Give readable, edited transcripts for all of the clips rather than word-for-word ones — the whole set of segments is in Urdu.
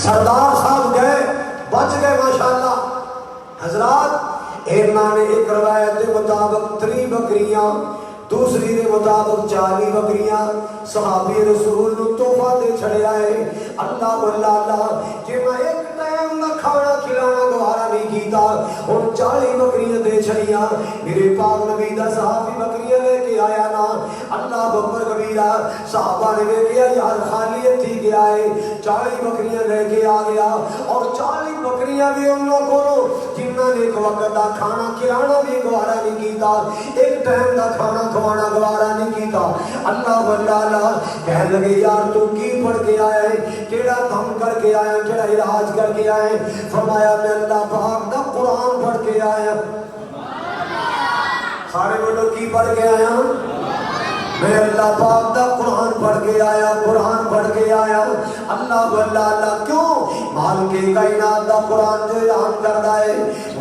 سردار صاحب گئے بچ گئے ماشاءاللہ حضرات. ایک روایت کے مطابق 3 بکریاں، دوسری کے مطابق 40 بکریاں صحابی رسول نو تحفہ دے چھڑے آئے. اللہ اللہ کہ میں ایک ٹائم نہ کھانا کھلانا گوارا نہیں کیتا اور 40 بکریاں دے چھڑیاں. میرے پاک نبی دا صحابی بکریاں لے کے آیا نا. اللہ اکبر کبیرہ. صحابہ نے دیکھا یار خالی ہتھی گیا ہے، 40 بکریاں لے کے آ گیا اور 40 بکریاں بھی ان لوگوں کو جنہوں نے ایک وقت دا کھانا کھلانا بھی گوارا نہیں کیتا، ایک ٹائم دا کھانا کھوانا گوارا نہیں کیتا. اللہ اللہ کہنے لگے یار تو کی پڑھ کے آیا ہے، کیڑا دم کر کے آیا ہے، کیڑا علاج کر کے آیا ہے؟ فرمایا میں اللہ پاک دا قرآن پڑھ کے آیا. سارے بولو کی پڑھ کے آیا؟ میں اللہ پاک دا قرآن پڑھ کے آیا، قرآن پڑھ کے آیا. اللہ اللہ کیوں؟ مالک کائنات دا قرآن جو اعلان کردا ہے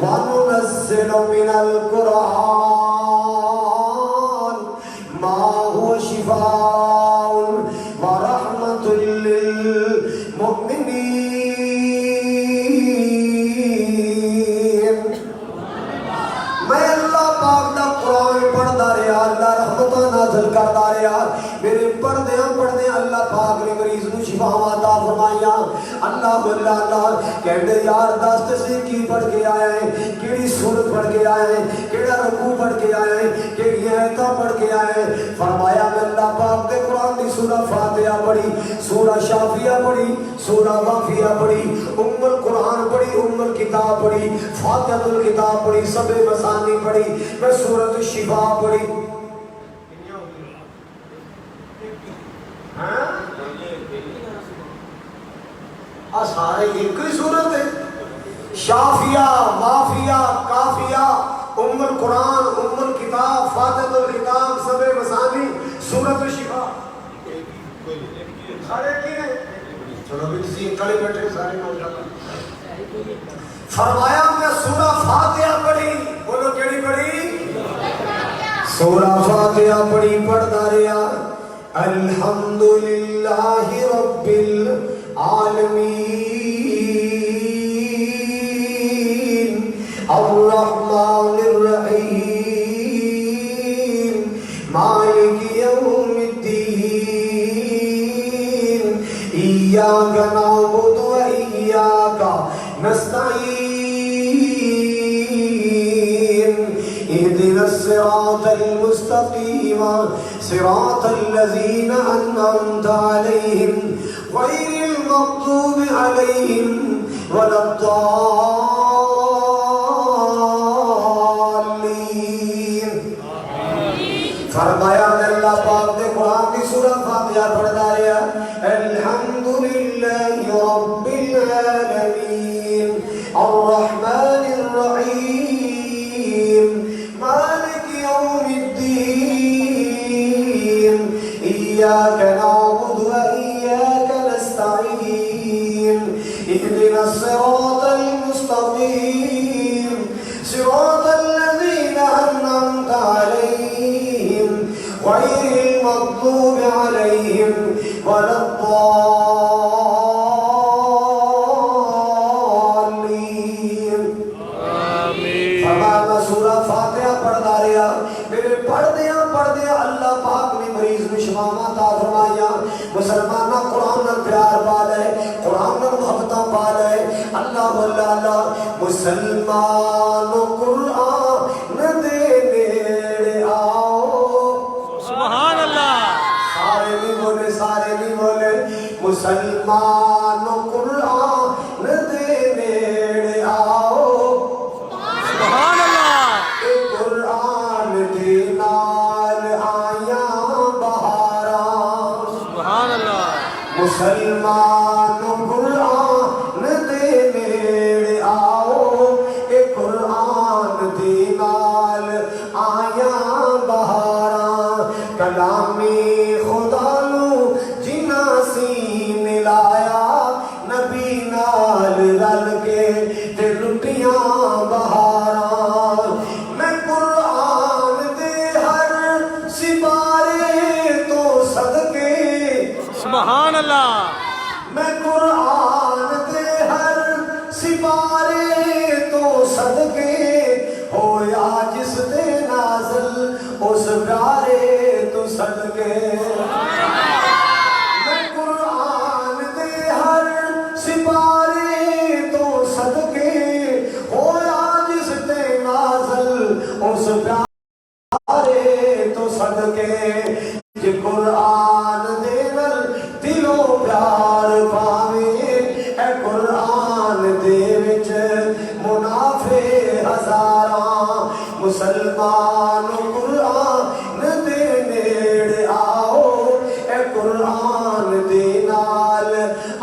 وَنُنَزِّلُ مِنَ الْقُرْآنِ مَا هُوَ شِفَاءٌ وَرَحْمَةٌ لِّلْمُؤْمِنِينَ. میں اللہ پاک دا قرآن پڑھدا رہا، اللہ رحمتاں نازل کردا رہا. میرے پڑھدیاں اللہ پاک نے مریض نو شفا عطا فرمایا. اللہ اللہ کہندے یار دس تے کی پڑھ کے آیا ہے، کیڑی سورت پڑھ کے آیا ہے، کیڑا رکوع پڑھ کے آیا ہے، کیڑی آیتاں پڑھ کے آیا ہے؟ فرمایا میں اللہ پاک دے قرآن دی سورہ فاتحہ پڑھی، سورہ شافیہ پڑھی، سورہ وافیہ پڑھی، ام القرآن پڑھی، ام الکتاب پڑھی، فاتحۃ الکتاب پڑھی، سبع مثانی پڑھی، میں سورۃ الشفا پڑھی. سارے ایک ہی صورت ہے. شافیہ، وافیہ، کافیہ، ام القرآن، ام الکتاب، فاتحۃ الکتاب، سبع مثانی، سورۃ الشفا. سارے کی ہیں. چلو بھی کسی کڑے بیٹھے سارے موجود. فرمایا میں سورہ فاتحہ پڑھی. بولو کیڑی پڑھی؟ سورہ فاتحہ پڑھی. پڑھتا رہا الحمدللہ رب العالمین الرحمن الرحیم مالک یوم الدین ایاک نعبد و ایاک نستعین اهدنا الصراط المستقيم صراط الذين أنعمت عليهم غير المغضوب عليهم ولا الضالين. فرمایا اللہ پاک نے قرآن کی سورہ فاتحہ پڑھتا رہا الحمدللہ رب العالمین الرحمن الرحیم مالک یوم الدین ایاک نعبد و ایاک نستعین اهدنا الصراط المستقیم صراط الذین انعمت علیہم غیر المغضوب علیہم ولا الضالین. فرمایا سورہ فاتحہ پڑھتا رہا. میرے پڑھدیاں اللہ پاک نے مریض میں شفا عطا فرمایا. مسلمانہ قرآن نال پیار پا لے، قرآن نال محبتاں پا لے. اللہ اللہ مسلمانوں قرآن دے نیڑے آؤ. سبحان اللہ. سارے نہیں بولے مسلمانوں قرآن دے نیڑے آؤ. سبحان اللہ. قرآن دے نال آیاں بہاراں. سبحان اللہ. مسلمانوں قرآن دے نیڑے آؤ. اے قرآن دے نال آیاں بہاراں. کلامی خدا نو جنہ سی ملایا نبی پیارے تو صدقے جے قرآن دے نال دلوں پیار پاوے اے قرآن دے وچ منافع ہزاراں مسلمان قرآن دے نیڑ آؤ اے قرآن دے نال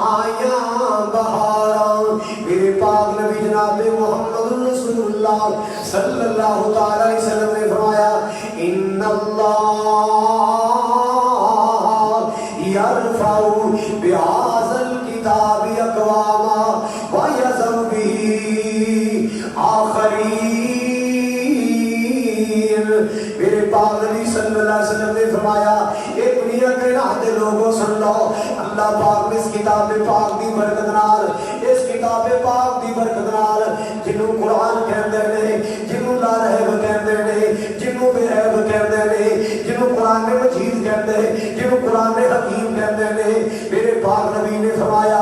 آیاں بہاراں میرے پاک نبی جناب محمد رسول اللہ صلی اللہ تعالی علیہ وسلم نے فرمایا ان اللہ یرفع بهذا الكتاب اقواما ویذر به آخرین میرے پاک نبی صلی اللہ علیہ وسلم نے فرمایا ایک دنیا کے نہتے لوگوں سن لو اللہ پاک نے اس کتاب پاک دی برکت نال اس کتاب پاک دی برکت نال جنوں قرآن کہندے نے جنوں لا رہب کہندے نے جنوں بے عیب کہندے نے جنوں قرآن مجید کہندے جنوں قرآن حکیم کہندے نے میرے پاک نبی نے فرمایا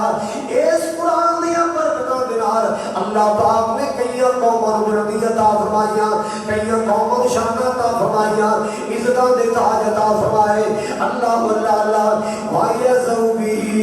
اس قرآن دی برکتاں دے نال اللہ پاک نے کئی قوماں نوں بلندی عطا فرمائیاں کئی قوماں نوں شان عطا فرمائیاں عزتاں دے تاج عطا فرمائے اللہ اللہ وَيَذَرُ بِهِ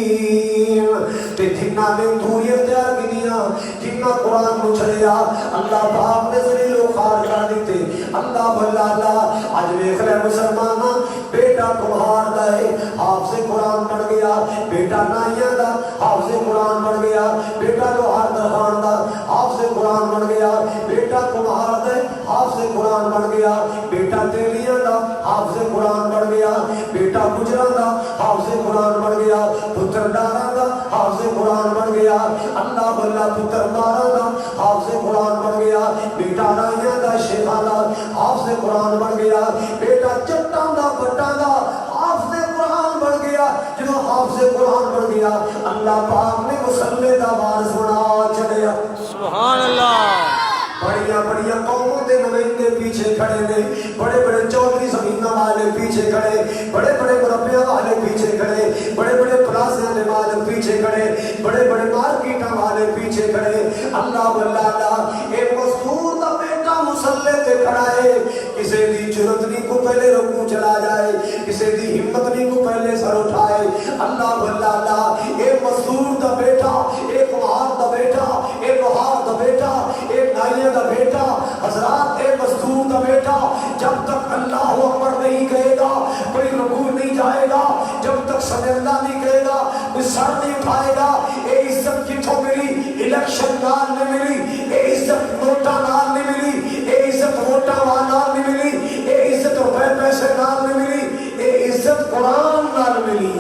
آخرین تے جنہاں نے دوری اختیار کی دیا جنہاں قرآن کو چھڑیا اللہ پاک نے ذلیل و خوار کر دیتے اللہ اللہ آج دیکھ لے مسلمانہ بیٹا تمہار دائے حافظ قرآن پڑھ گیا بیٹا نائیاں دا حافظ قرآن پڑھ گیا بیٹا لوہار درخان دا حافظ قرآن پڑھ گیا بیٹا تمہار دائے حافظ قرآن پڑھ گیا بیٹا تیلیاں دا حافظ قرآن پڑھ گیا بیٹا گجران دا حافظ قرآن پڑھ گیا پتر ڈاران دا حافظ قرآن پڑھ گیا اللہ اللہ پتر ماران دا حافظ قرآن پڑھ گیا بیٹا نائیاں دا شیخان دا حافظ قرآن پڑھ گیا بیٹا چٹان دا بٹان دا حافظ قرآن پڑھ گیا جنہوں حافظ قرآن پڑھ گیا اللہ پاک نے مسلح دا وارث بنا چڑھیا سبحان اللہ بڑیاں بڑیاں قوموں دے نمائندے پیچھے کھڑے نے بڑے بڑے چودھری زمینہ والے پیچھے کھڑے بڑے بڑے مربیاں والے پیچھے کھڑے بڑے بڑے پلازے والے پیچھے کھڑے بڑے بڑے مارکیٹاں والے پیچھے کھڑے اللہ اللہ ایک مزدور دا بیٹا مسلح تے کھڑا ہے کسی دی جرت نہیں کو پہلے رکوع چلا جائے کسی دی ہمت نہیں کو پہلے سر اٹھائے اللہ اللہ ایک مزدور دا بیٹا ایک مہار دا بیٹا ایک لوہار دا بیٹا ایک نائیہ دا بیٹا حضرات ایک مزدور دا بیٹا جب تک اللہ اکبر نہیں کہے گا کوئی رکوع نہیں جائے گا جب تک سمع اللہ نہیں کہے گا کوئی سر نہیں اٹھائے گا اے عزت کتھوں ملی الیکشن نال نہیں ملی اے عزت نوٹا نال نہیں ملی اے عزت ووٹاں نال نہیں ملی اے عزت روپے پیسے نال نہیں ملی اے عزت قرآن نال ملی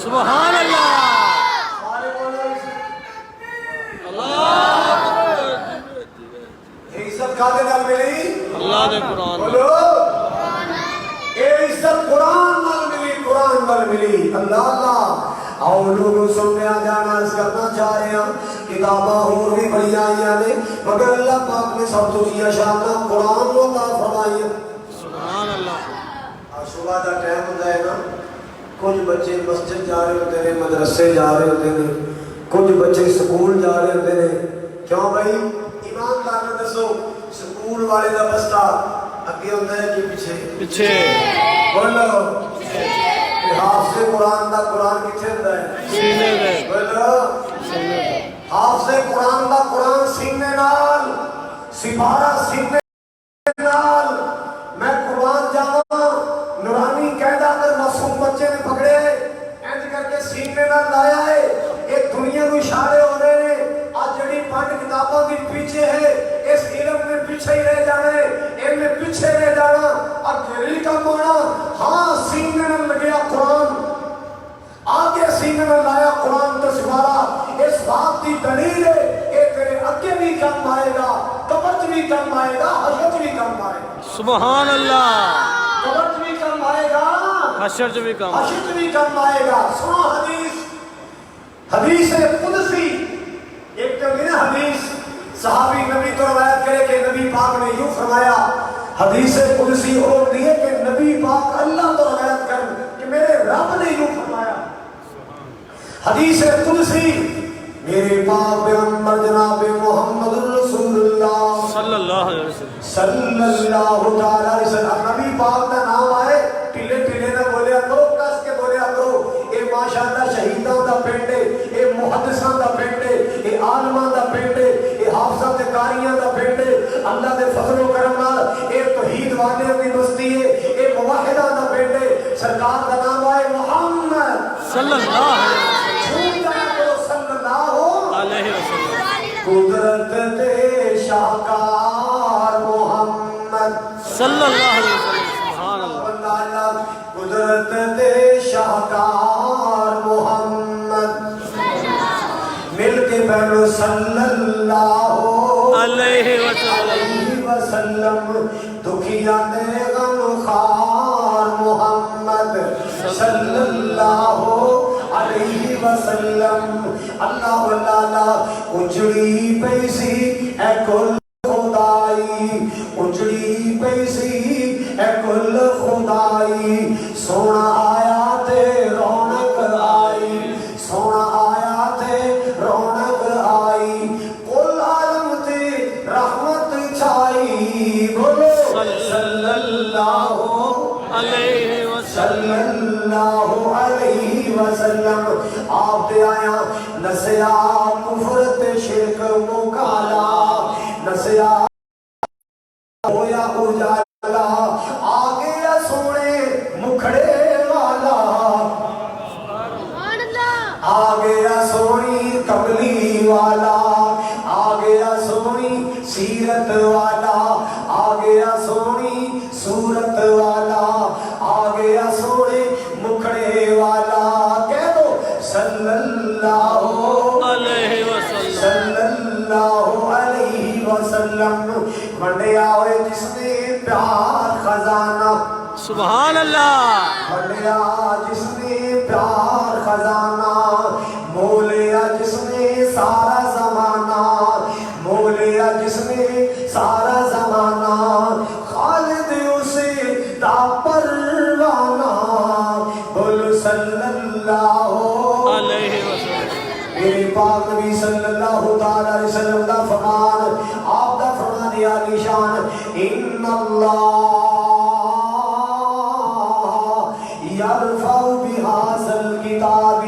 سبحان اللہ عزت کادے نال ملی اللہ نے قرآن بولو اے عزت قرآن نال ملی قرآن نال ملی اللہ اللہ آؤ لوگوں سننے جانا اس کرنا چاہ رہے ہیں کتاباں اور بھی بڑی آئیاں نے مگر اللہ پاک نے سب تو کیا شانہ قرآن و عطا فرمائی سبحان اللہ صبح دا ٹائم ہوتا ہے نا کچھ بچے مسجد جا رہے ہوتے ہیں مدرسے جا رہے ہوتے ہیں کچھ بچے سکول جا رہے ہوتے ہیں کیوں بھائی ایماندار نے دسو سکول والے دا بستہ اگے ہوتا ہے کہ پیچھے پیچھے بولو حافظ قرآن دا قرآن کتھے ہوتا ہے سینے دے بولو حافظ قرآن دا قرآن سینے نال سپارہ سینے نال میں قرآن جاواں نورانی قیدہ اگر معصوم بچے نے پکڑے اینج کر کے سینے نال لایا ہے ایک دنیا کو اشارے ہو رہے ہیں آج جڑی پانچ کتابوں کی پیچھے ہے اس علم میں پیچھے ہی رہ جانا ہے علم میں پیچھے رہ جانا اور گھری کا موڑا ہاں سینے نال لگیا قرآن آگے سینے نال لایا قرآن تو سپارہ اس بات کی دلیل ہے کہ تیرے اگے بھی کم آئے گا قبر بھی کم آئے گا حشر بھی کم آئے گا سبحان اللہ قبر بھی کم آئے گا حشر بھی کم حشر بھی کم آئے گا سنو حدیث قدسی ایک تو نہیں حدیث صحابی نبی تو روایت کرے کہ نبی پاک نے یوں فرمایا حدیث قدسی اور نہیں ہے کہ نبی پاک اللہ تو روایت کر کہ میرے رب نے یوں فرمایا حدیث قدسی میرے پاک پیغمبر جناب محمد رسول اللہ صلی اللہ علیہ وسلم صلی اللہ تعالی علیہ وسلم نبی پاک کا نام آئے ٹھلے ٹھلے نہ بولیا کرو کس کے بولیا کرو اے ماشاءاللہ شہیداں دا پنڈ ہے اے محدثاں دا پنڈ ہے اے عالماں دا پنڈ ہے اے حافظاں تے قاریاں دا پنڈ ہے اللہ دے فضل و کرم نال اے توحید والے دی بستی ہے اے موحداں دا پنڈ ہے سرکار دا نام آئے محمد صلی اللہ علیہ وسلم قدرت دے شاہکار محمد صلی اللہ علیہ وسلم سبحان اللہ قدرت دے شاہکار محمد مل کے پہلو صلی اللہ علیہ وسلم دکھیا دے غم خار محمد صلی اللہ علیہ وسلم اللہ اللہ اجڑی پیسی اے کل خدائی اجڑی پیسی اے کل خدائی سونا آیا تے رونق آئی سونا آیا تے رونق آئی کل عالم تے رحمت چھائی بولو صلی اللہ علیہ وسلم صلی اللہ علیہ وسلم آپ دے آیا نسیا کفرت شرک مکالا نسیا ہویا اجالا آگے سونے مکھڑے والا آگے سونی کملی والا آگے سونی سیرت والا آگے سونی صورت والا آگے سونے مکھڑے والا کہہ دو صلی اللہ علیہ وسلم صلی اللہ علیہ وسلم منڈیا ہوئے جس نے پیار خزانہ سبحان اللہ منڈیا جس نے پیار خزانہ مولیا جس نے سارا زمانہ مولیا جس نے سارا زمانہ خالد اسے دا پروانہ بول صلی اللہ علیہ وسلم میرے پاک نبی صلی اللہ تعالی علیہ وسلم دا فرمان آپ دا فرمان یا نشان ان اللہ یرفع بہذا الکتاب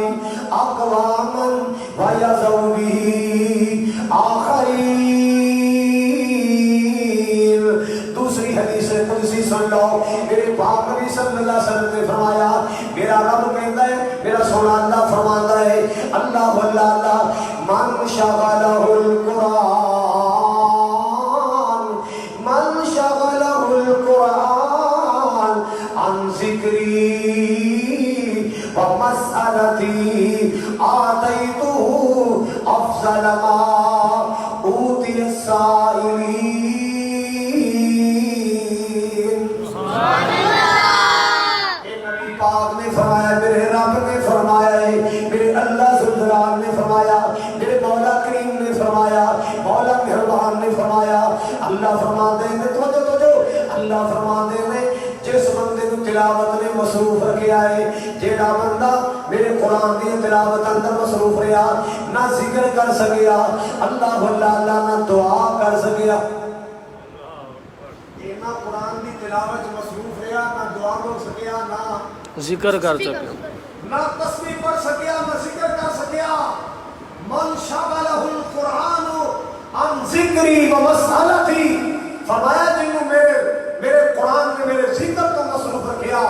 اقواما ویضع بہ آخرین دوسری حدیث قدسی سن لو میرے پاک نبی صلی اللہ علیہ وسلم نے فرمایا میرا رب کہتا ہے میرا سونا اللہ فرماتا ہے اللہ اللہ من شغلہ القرآن من شغلہ القرآن عن ذکری ومسألتی آتیتو افضل ما اوتی السائلین پاک نے فرمایا میرے رب نے فرمایا ہے میرے اللہ ذوالجلال نے فرمایا میرے مولا کریم نے فرمایا مولا مہربان نے فرمایا اللہ فرماتے ہیں تو اللہ فرماتے ہیں جس بندے کو تلاوت نے مصروف رکھیا ہے جیڑا بندہ میرے قرآن دی تلاوت اندر مصروف رہا نہ ذکر کر سکیا اللہ اللہ نہ دعا کر سکیا نہ قرآن دی تلاوت مصروف رہا نہ دعا کر سکیا نہ ذکر کر سکے نہ تسبیح پڑھ سکیا نہ ذکر کر سکیا من شغلہ القرآن عن ذکری و مسئلتی فرمایا جنہوں میرے قرآن میں میرے ذکر تو مصروف رکھیا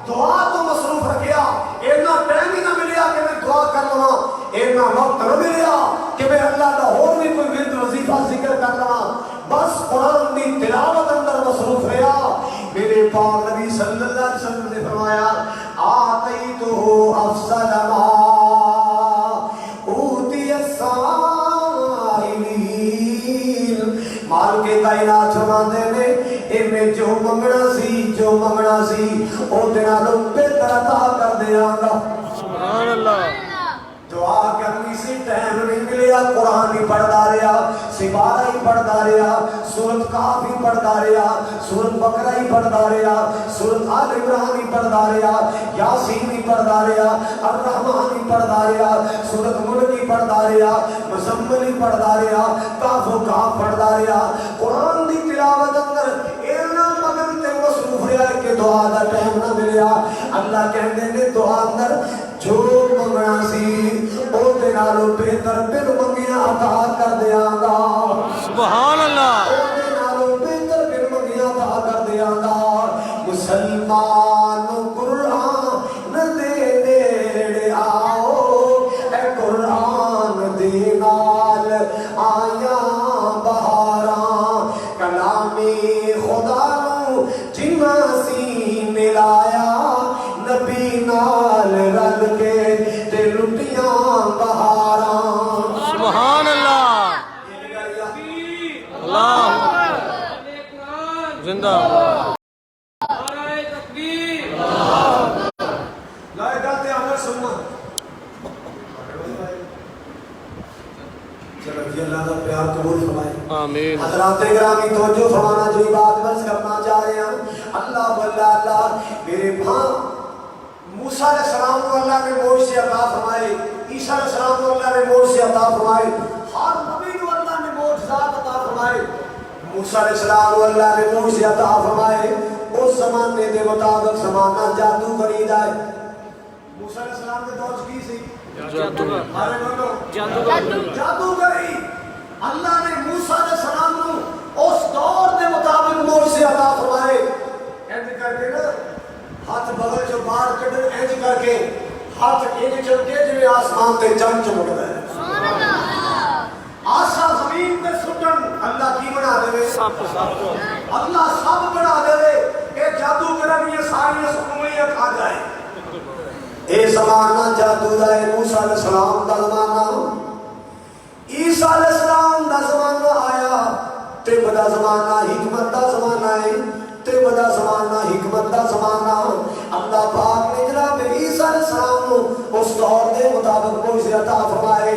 دعا تو مصروف رکھیا اینا ٹائم ہی نہ ملیا کہ میں دعا کر لوں اینا وقت نہ ملیا کہ میں اللہ کا اور بھی کوئی ورد وظیفہ ذکر کر لوں بس قرآن دی تلاوت اندر مصروف رہا میرے پاک نبی صلی اللہ علیہ وسلم نے فرمایا آتیتو افضل ما اوتی السائلین مال کے کائنات فرماتے نے میں جو منگنا سی او دینا لو بہتر عطا کر دیا گا سبحان اللہ دعا کرنی سی ٹائم نہیں ملیا قرآن ہی پڑھتا رہا سبارہ ہی پڑھتا رہا، سورت کاف ہی پڑھتا رہا، سورت بقرہ ہی پڑھتا رہا، سورت آل عمران ہی پڑھتا رہا، یاسین ہی پڑھتا رہا، الرحمن ہی پڑھتا رہا، سورت ملک ہی پڑھتا رہا، مزمل ہی پڑھتا رہا، کاف و کاف پڑھتا رہا۔ قرآن دی تلاوت اندر اینا مگن تے مصروف رہا ہے کہ دعا دا ٹائم نہ ملیا۔ اللہ کہندے نے دعا اندر جو منگنا سی او تے نالو بہتر بن منگیا عطا کر دیاں گا۔ سبحان اللہ۔ او تے نالو بہتر بن منگیا عطا کر دیاں گا۔ مسلمان قرآن دے نیڑے آؤ، اے قرآن دے نال آیاں بہاراں، کلامی خدا نو جنہ سینے لایا، نبی نال رل کے تے لٹیاں بہاراں۔ سبحان اللہ۔ اللہ زندہ لائے گاتے عمل سننا۔ چلو جی اللہ کا پیار قبول فرمائے۔ آمین۔ حضرات گرامی توجہ فرمانا جو بات بس کرنا چاہ رہے ہیں۔ اللہ واللہ اللہ میرے بھاں موسیٰ علیہ السلام کو اللہ نے موج سے عطا فرمائے، عیسیٰ علیہ السلام کو اللہ نے موج سے عطا فرمائے، ہر نبی کو اللہ نے معجزات عطا فرمائے۔ موسیٰ علیہ السلام کو اللہ نے موج سے عطا فرمائے، اس زمانے کے مطابق زمانہ جادو کری جائے۔ موسیٰ علیہ السلام کے دور کی سی جادو کری۔ اللہ نے موسیٰ علیہ السلام کو اس دور کے مطابق موج سے عطا فرمائے۔ اینج کر کے نا ہاتھ بغل جو باہر کڈن، اینج کر کے ہاتھ اینج چل کے جو آسمان تے چم چمکدا ہے۔ آسا زمین تے سٹن اللہ کی بنا دے، اللہ سب بنا دے، اے جادو کرن یہ ساری سکوئیاں کھا جائے۔ اے زمانہ جادو دا ہے، موسیٰ علیہ السلام دا زمانہ، عیسیٰ علیہ السلام دا زمانہ آیا، طب دا زمانہ حکمت دا زمانہ ہے، طب دا زمانہ حکمت دا زمانہ۔ اللہ پاک نے جناب عیسیٰ علیہ السلام کو اس دور دے مطابق معجزے عطا فرمائے۔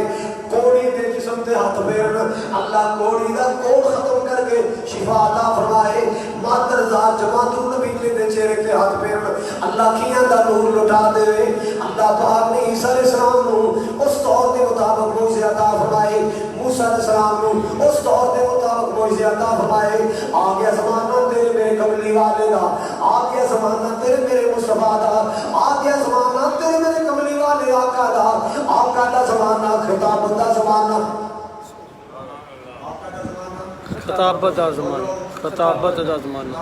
کوڑی دے جسم تے ہاتھ پھیرن، اللہ کوڑی دا کوڑ ختم کر کے شفا عطا فرمائے۔ مادر ذات جماعت النبی دے چہرے تے ہاتھ پھیرن، اللہ کیاں دا نور لٹا دے۔ اللہ پاک نے عیسیٰ علیہ السلام کو اس دور دے مطابق معجزے عطا فرمائے، موسیٰ علیہ السلام کو اس دور دے مطابق معجزے عطا فرمائے۔ آ گیا زمانہ تیرے میرے کملی والے دا، آ گیا زمانہ تیرے میرے مصطفیٰ دا، آ گیا زمانہ تیرے میرے کملی والے آقا دا، آقا دا زمانہ، خطاب دا زمانہ، خطابت دا زمانہ، خطابت دا زمانہ،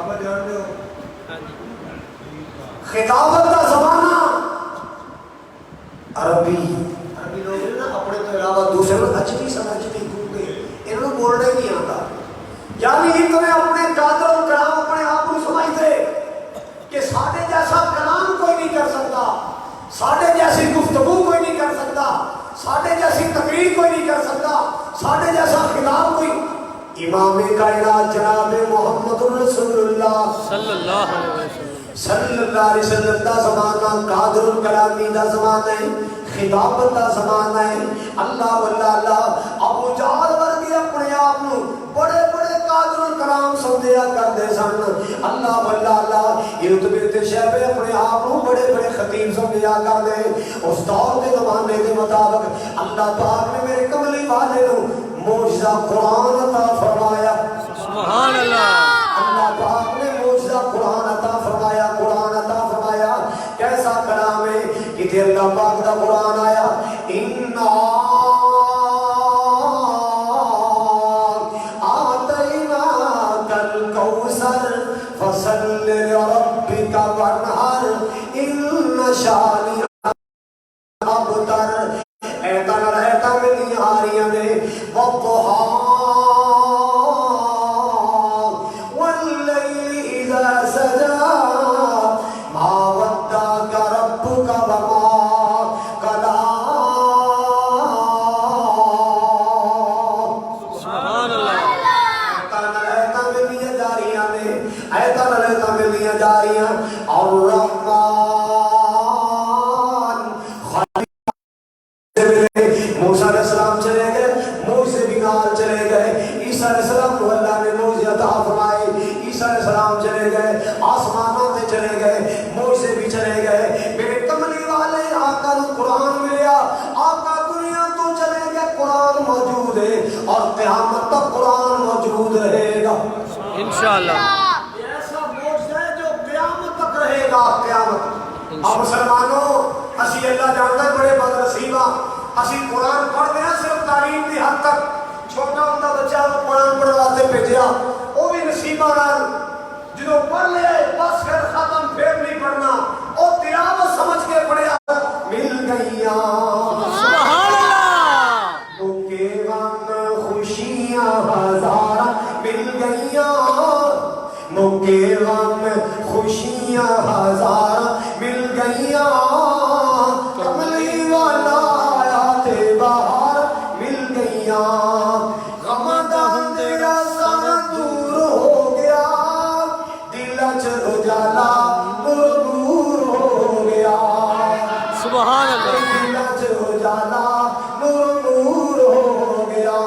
خطابت دا زمانہ۔ عربی لوگ نا اپنے تو علاوہ دوسرے لوگ اچھی سمجھتے گھومتے، انہوں بولنے نہیں آتا، یعنی اتنے اپنے قادر و کلام اپنے آپ کو سمجھتے کہ ساڑھے جیسا کلام کوئی نہیں کر سکتا، ساڑھے جیسی گفتگو کوئی نہیں کر سکتا، ساڑھے جیسی تقریر کوئی نہیں کر سکتا، ساڑھے جیسا خطاب کوئی۔ امام کائنات جناب محمد رسول اللہ صلی اللہ علیہ وسلم، صلی اللہ علیہ وسلم دا زمانہ قادر الکلامی دا زمانہ ہے، خطابت دا زمانہ ہے۔ اللہ واللہ اللہ ابو جہل ورگے اپنے آپ نو بڑے بڑے قادر الکلام سمجھیا کرتے سن۔ اللہ واللہ اللہ رتبے تے شعبے اپنے آپ نو بڑے بڑے خطیب سمجھیا کرتے۔ اس دور کے زمانے کے مطابق اللہ پاک نے میرے کملی والے نو معجزہ قرآن عطا فرمایا۔ سبحان اللہ۔ اللہ پاک نے معجزہ قرآن عطا فرمایا، قرآن عطا فرمایا۔ کیسا کلام ہے کہ اللہ پاک دا قرآن آیا، اِنَّا آتَيْنَاكَ الْكَوْثَرَ فَصَلِّ لِرَبِّكَ وَانْحَرْ إِنَّ شَانِئَكَ الْأَبْتَرُ۔ ایتا نہ رہتا میری آریاں نے وَالضُّحَىٰ وَاللَّيْلِ إِذَا سَجَىٰ مَا وَدَّعَكَ رَبُّكَ وَمَا قَلَىٰ۔ موجود رہے گا انشاءاللہ یہ ایسا موجزہ ہے جو قیامت تک رہے گا قیامت اب مسلمانوں اسی اللہ جانتا بڑے بد نصیبہ اسی قرآن پڑھتے ہیں صرف تعلیم کی حد تک چھوٹا ہوتا بچہ کو قرآن پڑھواتے بھیجیا وہ بھی نصیبہ نال جنہوں پڑھ لے بس پھر ختم پھر نہیں پڑھنا وہ تلاوت سمجھ کے پڑھیا مل گئیاں سبحان اللہ کے غم خوشیاں ہزار مل گئیاں موکے غم خوشیاں ہزار مل گئیاں کملی والا آیا تے باہر مل گئیاں غم داندیا سارا دور ہو گیا دل چ اجالا نور نور ہو گیا سبحان اللہ دل چ اجالا نور نور ہو گیا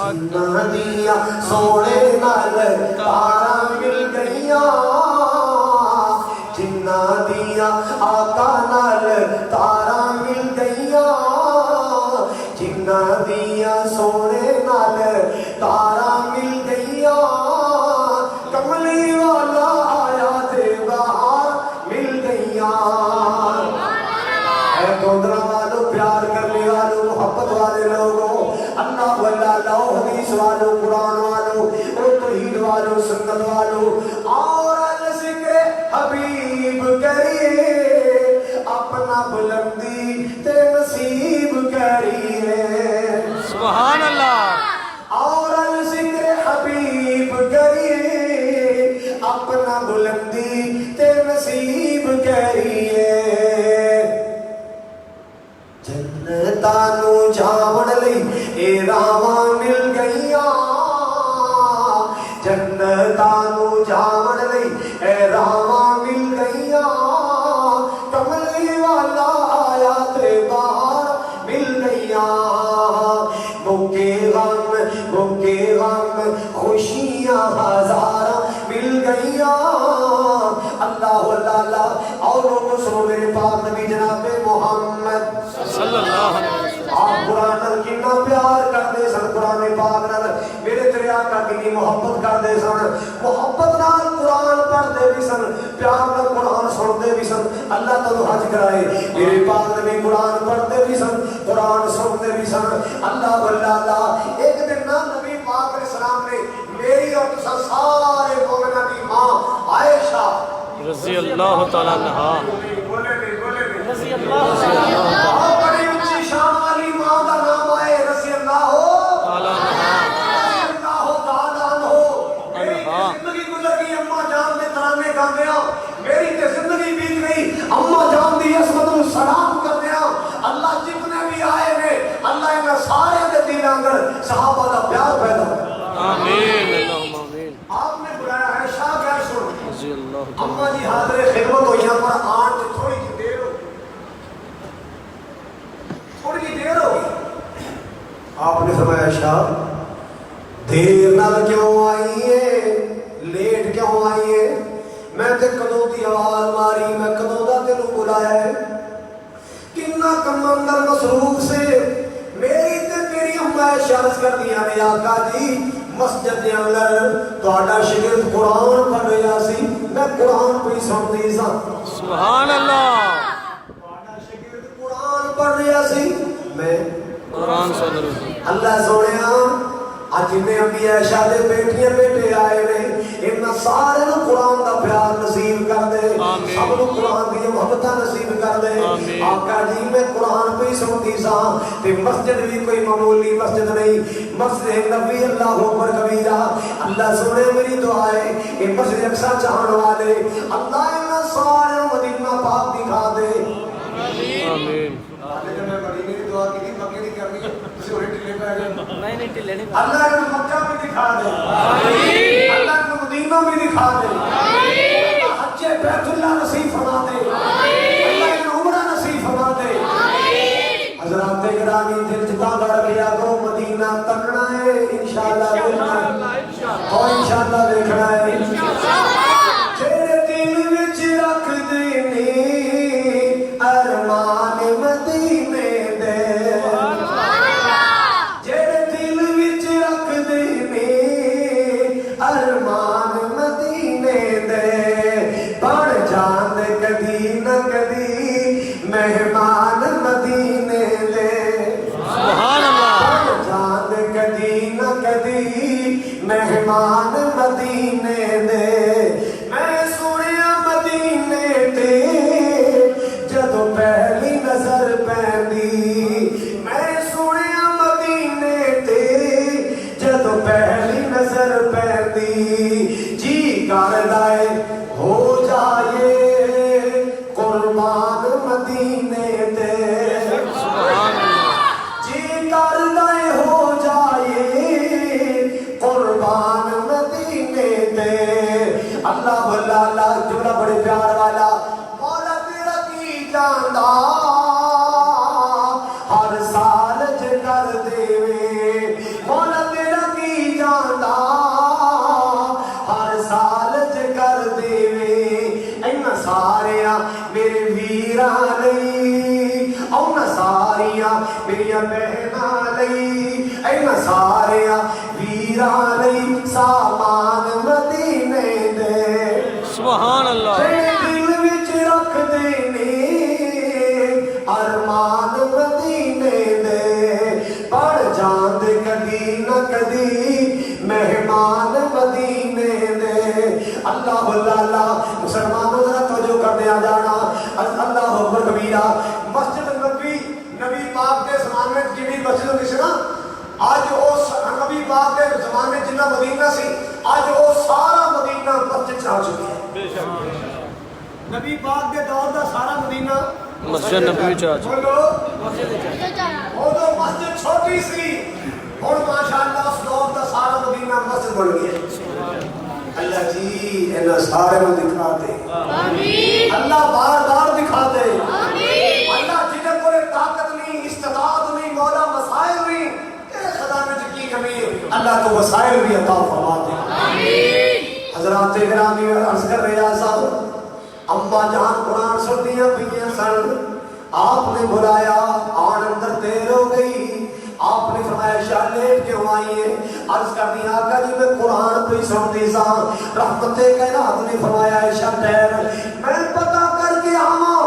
جنہ دیا سونے نال تارا مل گئیاں جنہ دیا آقا نال تارا مل گئیاں جنہ دیا سونے نال تارا مل گئیاں کملی والا آیا تے باہر مل گئیاں اے گودرا والوں پیار کرنے والوں محبت والے لوگوں اللہ واللہ حدیث والوں قرآن والوں توحید والوں سنت والوں اور ذکر حبیب کریے اپنا بلندی تے نصیب کریے سبحان اللہ اور ذکر حبیب کریے اپنا بلندی تے نصیب کریے جنتانو جاون لئی اے راواں مل گئیاں جنتانو جاون لئی اے راواں مل گئیاں کملی والا آیا تے باہر مل گئیاں موکے غم خوشیاں ہزار مل گئیاں اللہ اللہ اور لوگوں سنو میرے پاک نبی جناب محمد صلی اللہ علیہ وسلم آپ قرآن نال کتنا پیار کرتے سن قرآن پاک نال میرے تیرے آقا کی محبت کرتے سن محبت نال قرآن پڑھتے بھی سن پیار نال قرآن سنتے بھی سن اللہ تعالی حج کرائے میرے پاک نبی قرآن پڑھتے بھی سن قرآن سنتے بھی سن اللہ اللہ ایک دن نا نبی پاک علیہ السلام نے میری اور سارے مومنہ کی ماں عائشہ رضی اللہ تعالیٰ عنہ رضی اللہ بڑی اونچی شان والی ماں کا نام آئے رضی اللہ تعالیٰ عنہ میری زندگی گزر گئی اماں جان دے ترانے گاندے ہاں میری تے زندگی بیت گئی اماں جان دی عصمت نوں سلام کردے ہاں اللہ جتنے بھی آئے نے اللہ انہاں سارے دے دل اندر صحابہ دا پیار پیدا آمین اللہم آمین آپ نے بلایا ہے شاہ غیر سن رضی اللہ تعالیٰ اماں جی حاضر خدمت ہو یہاں پر آن تے تھوڑی سی دیر ہو تھوڑی سی دیر ہو آپ نے فرمایا شاہ دیر نال کیوں آئیے لیٹ کیوں آئیے میں تے کدوں دی آواز ماری میں کدوں دا تینوں بلایا ہے کتنا کم اندر مصروف سے میری تے تیری اماں عرض کر دیا نے آقا جی مسجد دے اندر تہاڈا شاگرد قرآن پڑھ رہا سی میں قرآن پہ سنتی سا سبحان اللہ تہاڈا شاگرد قرآن پڑھ رہا سی میں قرآن سن رہی اللہ سونیا آج جنہیں انبیاء عائشہ دے بیٹیاں بیٹے آئے نے انہاں سارے نوں قرآن دا پیار نصیب کر دے سب نوں قرآن دی محبت نصیب کر دے آقا جی میں قرآن پہ ہی سنتی سا تے مسجد بھی کوئی معمولی مسجد نہیں مسجد نبی اللہ اکبر کبیرہ اللہ سنے میری دعا ہے کہ مسجد اقصی چاہن والے اللہ انہاں سارے مدینہ پاک دکھا دے آمین لیکن میں مدینے کی دعا کی تھی مکے نہیں کرنی اسے اور ٹلے پہ گئے نہیں ٹلے نہیں اللہ نے مکہ بھی دکھا دے اللہ نے مدینہ بھی دکھا دے حج بیت اللہ نصیب فرما دے اللہ نے عمرہ نصیب فرما دے حضرات گرامی دل جتا گڑ گیا کرو مدینہ تکنا ہے انشاءاللہ دیکھنا ہے اور انشاءاللہ دیکھنا ہے جیڑے دل وچ رکھ دینی ارمان مدینے دے جیڑے دل مہمان مدینے دے سبحان اللہ جان کدی نہ کدی مہمان مدینے دے میں سنیا مدینے تے جدو پہلی نظر پیندی میں سنیا مدینے تے جدو پہلی نظر پیندی جی کر لائے ہو جائے قربان مدینے تے سبحان اللہ جی کر لائے ہو جائے قربان مدینے تے اللہ اللہ جملہ بڑے پیار والا مولا تیرا کی جاندہ ہر سال کر دے مولا تیرا کی جاندہ ہر سال کر دے اینا ساریاں میرے ویران لئی اونا ساریاں میری بہناں لئی اینا ساریاں ویران لئی سامان مدینے دے سبحان اللہ دل وچ رکھ دینے ارمان مدینے دے پڑ جان دے کدی نہ کدی مہمان مدینے دے اللہ اللہ مسلمانوں ذرا توجہ کر دیا جانا اللہ اکبر کبیرہ مسجد نبی نبی پاک کے زمانے میں جنہی مسجد ہوتی سی نا آج وہ نبی پاک کے زمانے میں جنہ مدینہ سی آج وہ سارا مدینہ مسجد چاہ چکی ہے نبی پاک کے دور دا سارا مدینہ مسجد نبوی چاچ بولو وہ تو مسجد چھوٹی سی اور ماشاءاللہ اس دور دا سارا مدینہ مسجد بن گیا اللہ جی انہا سارے میں دکھا دے اللہ بار بار دکھا دے اللہ جنہیں کوئی طاقت نہیں استطاعت نہیں مولا مسائل نہیں تیرے خزانے سے کی کمی اللہ تو وسائل بھی عطا فرما دے حضرات گرامی عرض کر رہے صاحب اماں جان قرآن سنتیاں پہیاں سن آپ نے بلایا آن اندر دیر ہو گئی آپ نے فرمایا شاہ لیٹ کیوں آئی ہے عرض کر دیا آقا جی میں قرآن پہ سنتی سا رحمت کائنات نے فرمایا شاہ ٹھہر میں پتہ کر کے آواں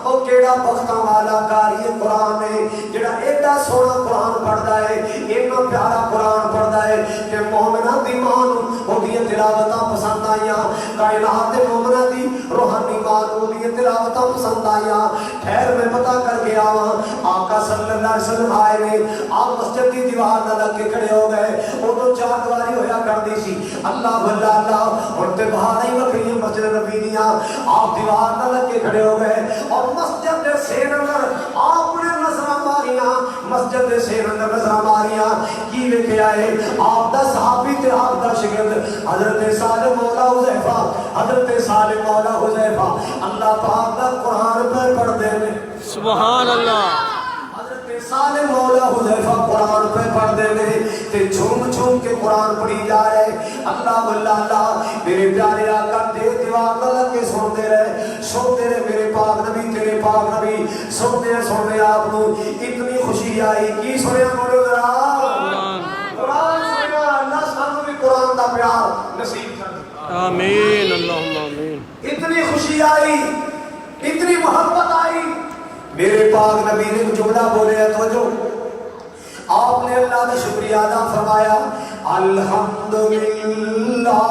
اور کیڑا بختاں والا کاری قرآن ہے جڑا ایڈا سونا قرآن پڑھدا ہے اینا پیارا قرآن پڑھدا ہے کہ مومنہ دی مان ہوندی تلاوتاں پسند آئیاں کائنات دے مومنہ دی روحانی مان ہوندی تلاوتاں پسند آئیاں ٹھہر میں پتہ کر کے آواں آقا صلی اللہ علیہ وسلم آئے نے آپ مسجد کی دیوار نہ لگ کے کھڑے ہو گئے وہ تو چار دیواری ہویا کردی سی اللہ بھلا اللہ اور تے باہر نہیں بکری مسجد نبی دیاں آپ دیوار نہ لگ کے کھڑے ہو گئے اور مسجد دے سین اندر آپ نے نظر ماریاں مسجد دے سین اندر نظر ماریاں کی لکھے آئے آپ دا صحابی تے آپ دا شگرد حضرت صالح مولا حذیفہ حضرت صالح مولا حذیفہ اللہ پاک دا قرآن پہ پڑھ دے میں سبحان اللہ حضرت صالح مولا حذیفہ قرآن پہ پڑھ دے میں تے جھوم جھوم کے قرآن پڑھی جا رہے اللہ واللہ اللہ میرے پیارے آقا دے دیوار نہ لگ کے سنتے رہے میرے پاک نبی تیرے پاک نبی سنتے آپ نو اتنی خوشی آئی کی سنیا مولو ذرا قرآن سنیا اللہ سانو بھی قرآن دا پیار نصیب کر آمین اللہم آمین اتنی خوشی آئی اتنی محبت آئی میرے پاک نبی نے جملہ بولے توجہ آپ نے اللہ کا شکریہ ادا فرمایا الحمدللہ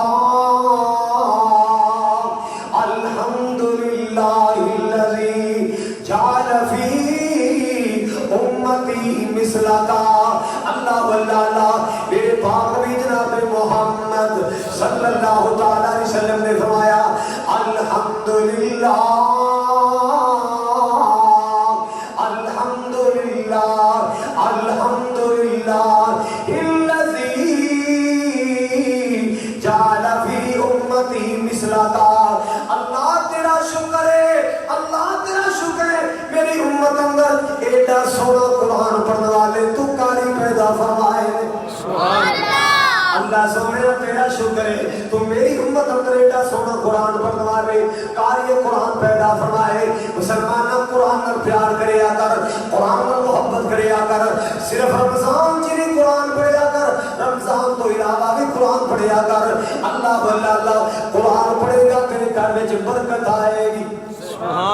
الحمدللہ الذی جعل فی امتی مثلکا اللہ واللہ میرے پاک نبی جناب محمد صلی اللہ تعالیٰ علیہ وسلم نے فرمایا الحمدللہ الحمدللہ الذی جعل فی امتی مثلکا اللہ تیرا شکر ہے میری امت اندر ایڈا سونا قرآن پڑھنے والے تو کاری پیدا فرمائے سبحان اللہ اللہ سونے تیرا شکر ہے تو میری امت اندر ایڈا سونا قرآن پڑھنے والے کاری قرآن پیدا فرمائے مسلمانہ قرآن پر پیار کرے کر قرآن پر محبت کرے کر صرف رمضان جنہیں قرآن پڑھے کر رمضان تو علاوہ بھی قرآن پڑھے کر اللہ قرآن پڑھے گا تیرے گھر میں برکت آئے گی سبحان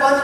5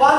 5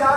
4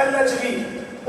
LHV,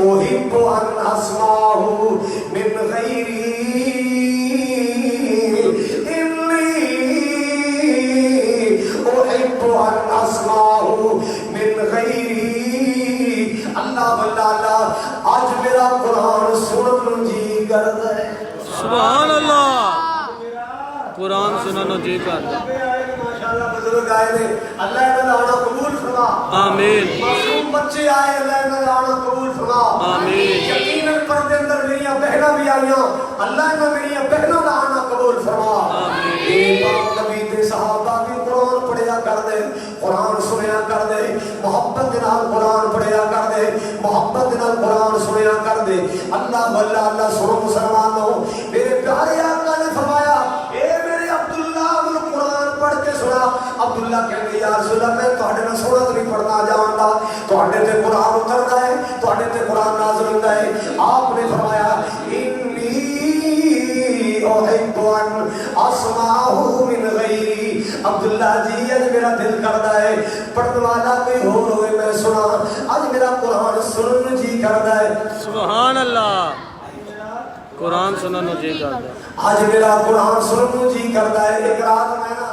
أحب أن أسمعه من غيري إني أحب أن أسمعه من غيري اللہ اللہ آج میرا قرآن سنن جی کرتا ہے سبحان اللہ قرآن سننا جی کرتا ہے ماشاءاللہ بزرگ آئے نے اللہ انہاں آنا قبول فرما آمین معصوم بچے آئے اللہ انہاں آنا قبول فرما آمین یقیناً پردے اندر میریاں بہناں بھی آئیاں اللہ انہاں میریاں بہنوں کا آنا قبول فرما آمین پاک نبی دے صحابہ بھی قرآن پڑھیا کر دے قرآن سنیا کر دے محبت نال قرآن پڑھیا کر دے محبت نال قرآن سنیا کر دے اللہ واللہ اللہ سنو مسلمانوں میرے پیارے آقا نے فرمایا اے میرے عبداللہ بن قرآن پڑھ کے سنا عبداللہ کہنے یا رسول اللہ میں تہاڈے نال سنت نہیں پڑھنا جاندا تہاڈے تے قرآن اتردا ہے تہاڈے تے قرآن نازل ہوندا ہے آپ نے فرمایا انی احب ان اسمعه من غیری عبداللہ جی اج میرا دل کردا ہے پڑھن والا کوئی اور ہوئے میں سنا اج میرا قرآن سنن جی کردا ہے سبحان اللہ قرآن سننا جی کرتا ہے آج میرا قرآن سنن جی کردا ہے ایک رات میں نا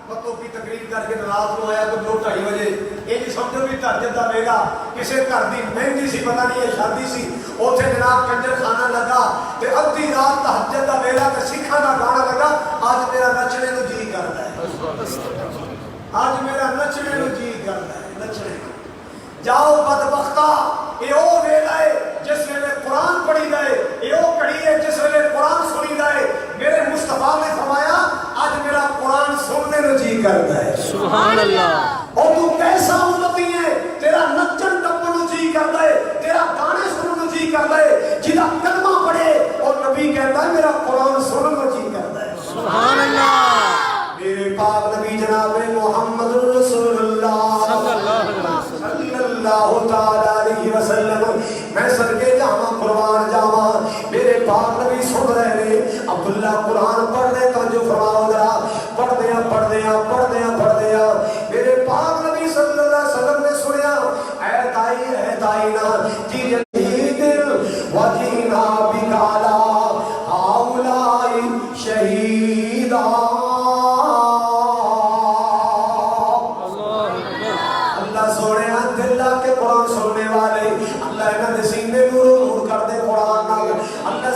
مکوں کی تقریر کر کے رات کو آیا تو 2:30 بجے یہ جی سمجھو بھی تہجد دا ویلا کسی گھر دی مہندی سی پتہ نہیں ہے شادی سی اوتھے جناب کنجر خانہ لگا تے ادھی رات تہجد دا ویلا تے سکھاں دا گانا لگا آج میرا نچنے نو جی کردا ہے آج میرا نچنے نو جی کردا ہے نچنے جاؤ بدبختہ یہ او ویلا ہے جس ویلے قرآن پڑھی جائے یہ او کڑی ہے جس ویلے قرآن سنی جائے میرے مصطفیٰ نے فرمایا آج میرا قرآن سننے نو جی کرتا ہے سبحان اللہ اور تو کیسا امتی ہے تیرا نچن ٹپن نو جی کرتا ہے تیرا گانے سنن نو جی کرتا ہے جدا کلمہ پڑھے اور نبی کہتا ہے میرا قرآن سنن نو جی کرتا ہے سبحان اللہ میرے پاک نبی جناب محمد رسول اللہ صلی اللہ علیہ وسلم صلی اللہ تعالیٰ علیہ وسلم میں صدقے جاواں قربان جاواں میرے پاک نبی سن رہے نے عبداللہ قرآن پڑھنے کا جو فرماؤ ذرا پڑھ دیا میرے پاک نبی صلی اللہ علیہ وسلم نے سنیا اے دائی نا جی دل وجینا بکالا ہاولائی شہیدہ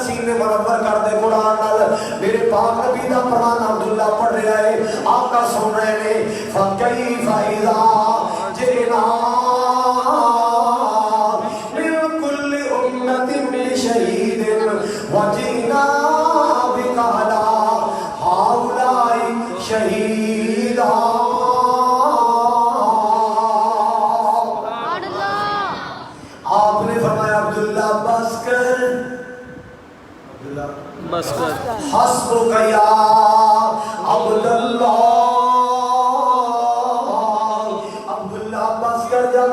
سینے برابر کر دے قرآن نال میرے پاک نبی دا قرآن عبداللہ پڑھ رہا ہے آقا سن رہے نے فَكَيْفَ إِذَا جِئْنَا مِنْ كُلِّ أُمَّةٍ بِشَهِيدٍ وَجِئْنَا بِكَ عَلَى هَؤُلَاءِ شَهِيدًا آپ نے فرمایا عبداللہ بس کر بس کر حسبک یا عبداللہ عبداللہ بس کر جا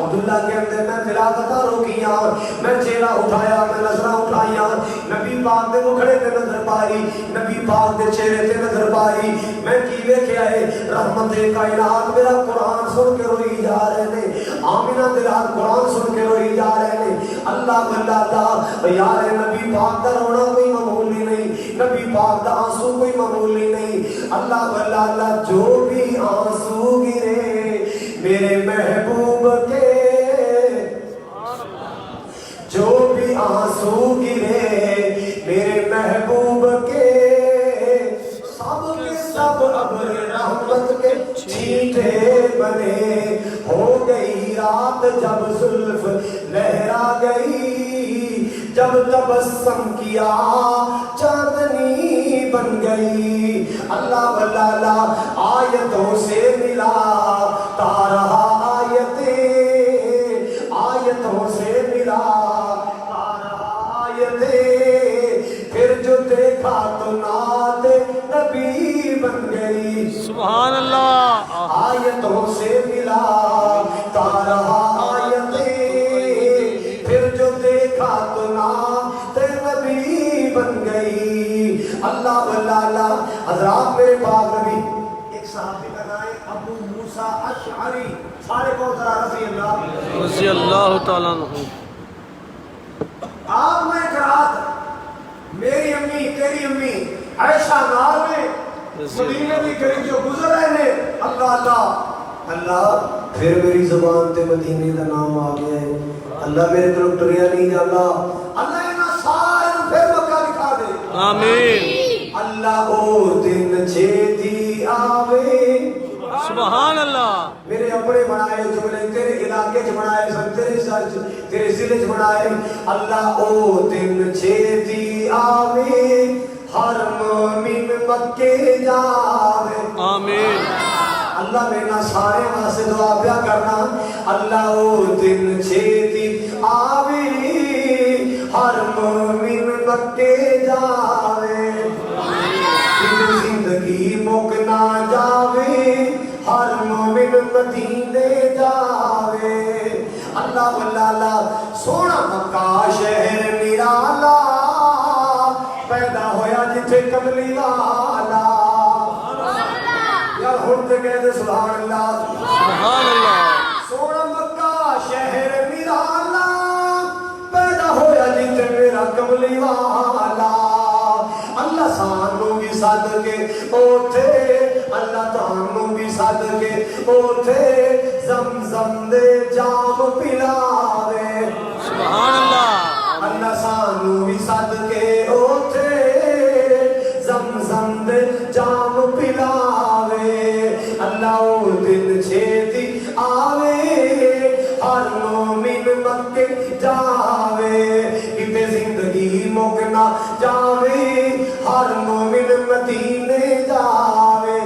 عبداللہ کہتے میں تلاوت روکیاں میں چہرہ اٹھایا میں نظرہ اٹھائیاں نبی پاک دے مکھڑے تے نظر پائی نبی پاک دے چہرے تے نظر پائی میں کی ویکھیا ہے رحمت کائنات میرا قرآن سن کے روئی جا رہے نے آمینہ دلال قرآن سن کے روئی جا رہے نے اللہ یار نبی پاک دا رونا کوئی معمولی نہیں نبی پاک دا آنسو کوئی معمولی نہیں اللہ جو بھی آنسو گرے میرے محبوب کے جو بھی آنسو گرے میرے محبوب کے سب ابر رحمت کے چھینٹے بنے ہو گئی رات جب زلف لہرا گئی جب تبسم کیا چاندنی بن گئی اللہ آیتوں سے ملا تارہا آیتوں سے ملا تارہا آیتیں پھر جو دیکھا تو نعت نبی بن گئی سبحان اللہ آیتوں سے ملا تارہا آیتیں پھر جو دیکھا تو نعت نبی بن گئی اللہ حضرات میرے پاک نبی ایک صحابی کا نام ہے ابو موسیٰ اشعری سارے کو ذرا رضی اللہ تعالیٰ عنہ. آپ میں ایک رات میری امی تیری امی عائشہ نار میں مدینے کی گلی جو گزر رہے نے اللہ اللہ اللہ پھر میری زبان تے مدینے کا نام آ گیا ہے اللہ میرے طرف ڈریا نہیں جاتا اللہ انہاں سارے پھر مکہ دکھا دے آمین. اللہ او دن چھیتی آوے سبحان اللہ. میرے اپنے بنائے جملے تیرے علاقے چ بنائے سن تیرے ضلع چ بنائے اللہ او دن چھیتی آوے ہر مومن مکے جاوے آمین. اللہ میرا سارے واسطے دعا پیا کرنا اللہ او دن چھیتی آوے ہر مومن مکے جاوے زندگی مک نہ جاوے ہر مومن مدینے جاوے اللہ اللہ سونا مکہ شہر نرالا پیدا ہویا جتھے کملی والا یار ہن تے کہہ دے سبحان اللہ سبحان اللہ. سونا مکہ شہر نرالا پیدا ہویا جتھے میرا کملی والا اللہ سانو بھی سد کے اوتھے اللہ تانو بھی سد کے اوتھے زمزم دے جام پلاوے سبحان اللہ. اللہ سانو بھی سد کے اوتھے زمزم دے جام پلاوے اللہ او دن چھیتی آوے ہر مومن مکے جاوے کتے زندگی مکنا جاوے ہر مومن مدینے جاوے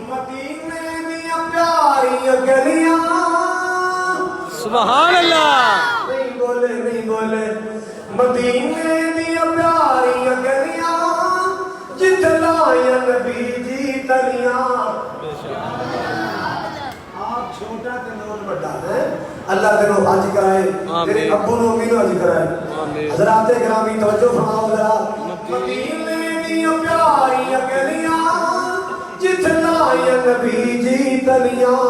مدینے دیا پیاری گلیاں سبحان اللہ. نہیں بولے نہیں بولے مدینے دیا پیاری گلیاں جتلائیں نبی جی تلیاں آپ چھوٹا تنور بڑا ہے اللہ تنو حج کرائے تیرے ابو نو امی نو حج کرائے حضرات گرامی توجہ فرماؤ ذرا مدینے دیا پیاری گلیاں جتلائیں نبی جی تلیاں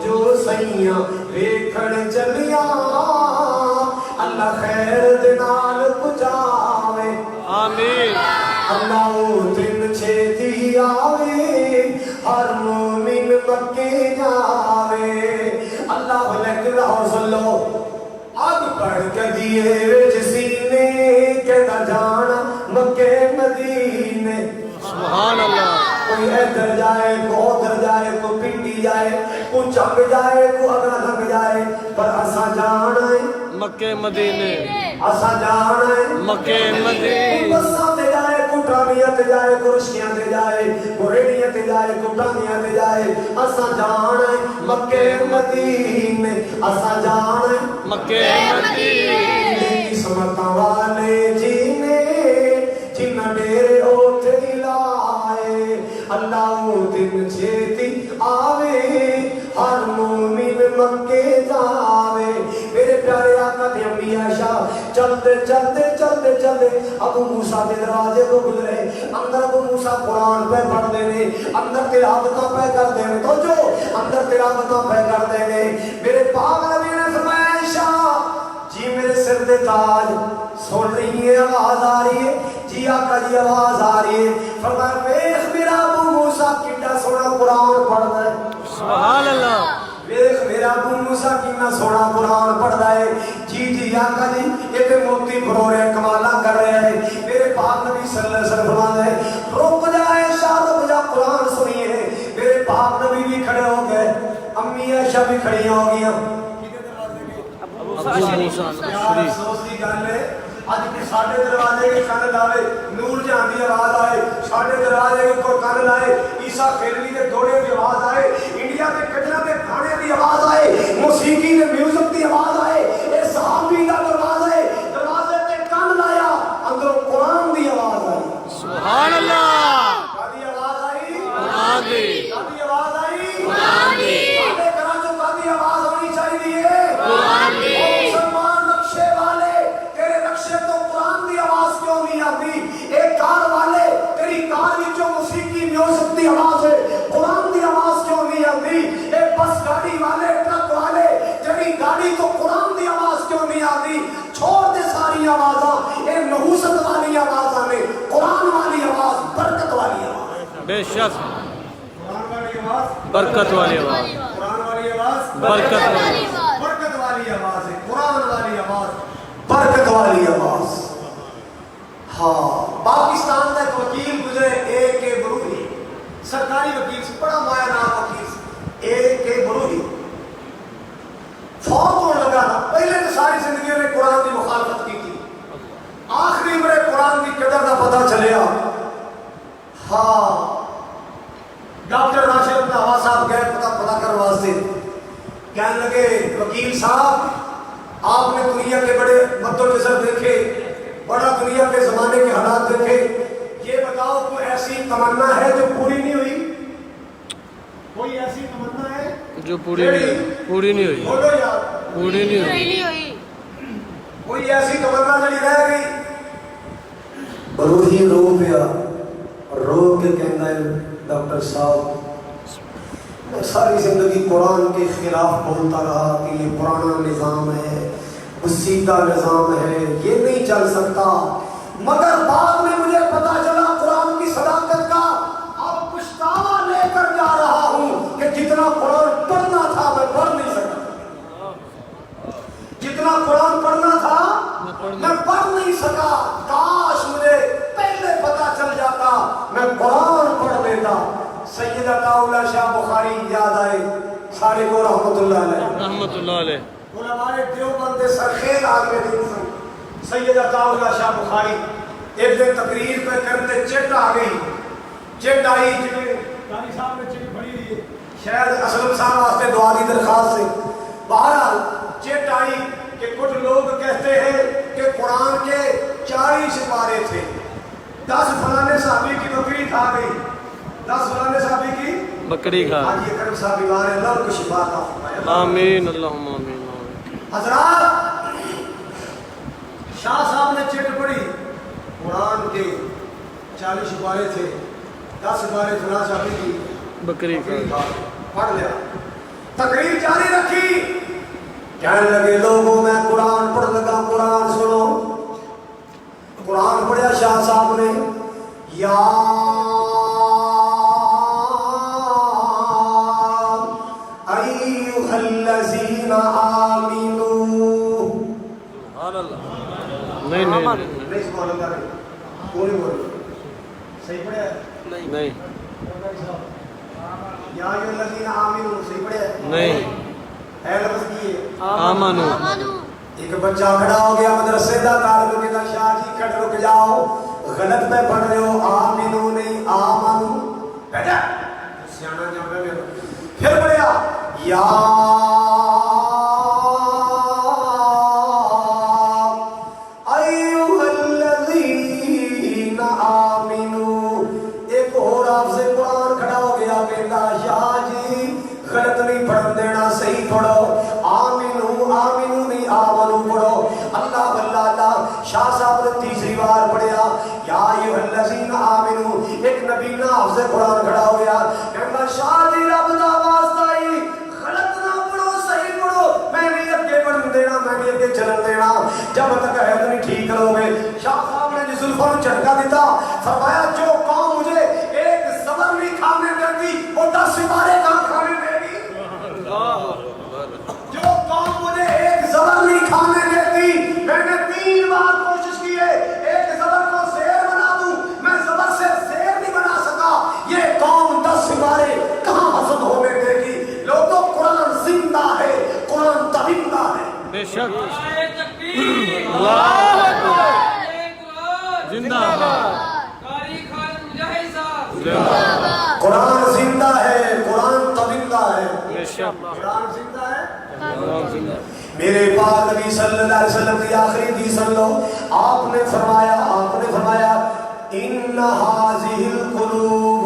جو سیاں ویکھن چلیاں اللہ خیر دے نال پہنچاوے آمین. اللہ او دن چھیتی آوے ہر مومن مکے جاوے اللہ بلک لاہور صلو آگ پڑھ کے دیئے وچ سینے کہتا جانا مکے مدینے سبحان اللہ. کوئی ادھر جائے کو ادھر جائے کو پنڈی جائے کو چنگ جائے کو اگلا لگ جائے پر اسا جانا ہے مکے مدینے. اسا جانا ہے مکے مدینے. بساں تے جائے کو ٹرانیاں تے جائے کو رشکیاں تے جائے کو ریڑیاں تے جائے کو ٹرانیاں تے جائے اسا جانا ہے مکے مدینے اسا جانا ہے مکے مدینے. قسمتاں والے جینے جنہ ڈیرے اوتھے لائے اللہ او دن چھیتی آوے ہر مومن مکے جاوے میرے پیارے آقا دی امی عائشہ چلتے چلتے چلتے چلتے ابو موسیٰ کے دروازے کو گزرے اندر ابو موسیٰ قرآن پہ پڑھ دینے اندر تلاوتاں پہ کر دینے تو جو اندر تلاوتاں پہ کر دینے میرے پاک نبی نے فرمایا عائشہ جی میرے سر دے تاج سن رہی ہے آواز آ رہی ہے جی آقا جی آواز آ رہی ہے فرمایا ویکھ میرا ابو موسیٰ کتنا سونا قرآن پڑھتا ہے سبحان اللہ. ویکھ میرا ابو موسیٰ کتنا سونا قرآن پڑھتا ہے جی جی آقا جی یہ تے موتی پرو رہے کمالا کر رہے ہیں میرے پاک نبی صلی اللہ علیہ وسلم فرماتا ہے رک جائے شاہ رک جا قرآن سنیے میرے پاک نبی بھی کھڑے ہو گئے امی عائشہ بھی کھڑی ہو گیا ابو موسیٰ یار افسوس کی گل ہے اج کے ساڈے دروازے کے کن لاوے نور جہاں دی آواز آئے ساڈے دروازے کے کوئی کن لائے عیسیٰ خیلوی کے دوڑے کی آواز آئے انڈیا کے کجرا کے کھانے کی آواز آئے موسیقی کے میوزک کی آواز آئے یہ صحابی کا دروازہ ہے دروازے تے کن لایا اندروں قرآن دی آواز آئی سبحان اللہ. کادی آواز آئی قرآن دی. کادی آواز آئی قرآن دی. ساڈے گھراں چوں کادی آواز ہونی چاہیے قرآن دی. مسلمان نقشے والے تیرے نقشے تو قرآن دی آواز کیوں نہیں آتی ایک کار والے تیری کار وچوں موسیقی میوزک دی آواز ہے قرآن دی آواز کیوں نہیں بے شک قرآن والی آواز برکت والی آواز قرآن والی آواز برکت والی برکت والی آواز ہے قرآن والی آواز برکت والی آواز ہاں پاکستان کا ایک وکیل گزرے اے کے بروہی سرکاری وکیل سے بڑا مایا نام وکیل سے اے کے بروہی فوت ہونے لگا تھا پہلے تو ساری زندگی میں قرآن کی مخالفت کی تھی آخری عمر قرآن کی قدر کا پتہ چلیا ہاں ڈاکٹر راشد اپنا ہوا صاحب گئے پتہ کر واسطے کہنے لگے وکیل صاحب آپ نے دنیا کے بڑے مدوجزر دیکھے بڑا دنیا کے زمانے کے حالات دیکھے یہ بتاؤ کوئی ایسی تمنا ہے جو پوری نہیں ہوئی کوئی ایسی تمنا ہے جو پوری نہیں ہوئی بولو یار پوری نہیں ہوئی کوئی ایسی تمنا جڑی رہ گئی بروہی رو پیا رو کے کہنا ہے ڈاکٹر صاحب میں ساری زندگی قرآن کے خلاف بولتا رہا کہ یہ پرانا نظام ہے سیدھا نظام ہے یہ نہیں چل سکتا مگر بعد میں مجھے پتا چلا قرآن کی صداقت کا اب پچھتاوا لے کر جا رہا ہوں کہ جتنا قرآن پڑھنا تھا میں پڑھ نہیں سکا جتنا قرآن پڑھنا تھا میں پڑھ نہیں سکا کاش مجھے پہلے پتا چل جاتا میں قرآن پڑھ لیتا سیدہ طاولہ شاہ بخاری یاد آئے سارے کو رحمت اللہ علیہ علماء دیوبند سرخیل آگے دن سن سیدہ طاولہ شاہ بخاری ایک دن تقریر پہ کرتے چٹ آ گئی چٹ آئی جنہیں دانی صاحب نے چٹ پڑھی ہوئی ہے شاید اسلم صاحب واسطے دعا دی درخواست سے بہرحال چٹ آئی کہ کچھ لوگ کہتے ہیں کہ قرآن کے 40 سپارے تھے 10 فلانے صحابی کی بکری کھا گئی 10 فلانے صحابی کی بکری کھا آج یہ کرم صاحب بیمار ہے اللہ کو شفا عطا فرمائے آمین اللہم آمین حضرات شاہ صاحب نے چٹ پڑھی قرآن کے 40 سپارے تھے 10 سپارے فلاں صحابی کی بکری کھا پڑھ لیا تقریر جاری رکھی کہنے لگے لوگوں میں قرآن پڑھ لگا قرآن سنو قرآن پڑھیا شاہ صاحب نے یا ایھا الذین آمنوا نہیں نہیں سبحان اللہ نہیں کوئی بول صحیح پڑھیا نہیں یا ایھا الذین آمنوا صحیح پڑھیا نہیں ہے لفظ کی ہے آمنو ایک بچہ کھڑا ہو گیا مدرسے دا طالب کہتا شاہ جی کھڑ رک جاؤ غلط میں پڑھ رہے ہو آمنو نہیں آمنو بیٹا سیانا جانا میرا پھر پڑھیا یا ایھا الذین آمنوا ایک اور آپ سے قرآن کھڑا ہو گیا کہتا شاہ جی غلط نہیں پڑھ دینا صحیح پڑھو آمینو آمینو نہیں آمنو پڑھو اللہ واللہ اللہ شاہ صاحب نے تیسری بار پڑھیا یا ایھا الذین آمنو ایک نبینا حفظ قرآن کھڑا ہو گیا کہتا شاہ جی رب دا واسطہ ہی غلط نہ پڑھو صحیح پڑھو میں نہیں اگے بڑھن دینا میں نہیں اگے چلن دینا جب تک ہے تو نہیں ٹھیک کرو گے شاہ صاحب نے جس زلفوں نے جھٹکا دیتا فرمایا جو قوم مجھے ایک زبر نہیں کھانے دیتی وہ 10 سپارے کہاں کھانے دے جو قوم مجھے ایک زبر نہیں کھانے دیتی میں نے 3 بار کوشش کی ہے ایک زبر کو زیر بنا دوں میں زبر سے زیر نہیں بنا سکا یہ قوم 10 سپارے کہاں حسن ہونے دے گی لوگوں قرآن زندہ ہے قرآن تبندہ ہے بے شک اللہ اکبر زندہ قرآن زندہ ہے قرآن تبندہ ہے بے شک قرآن زندہ ہے میرے پاک نبی صلی اللہ علیہ وسلم کی آخری حدیث سن لو آپ نے فرمایا ان هذه القلوب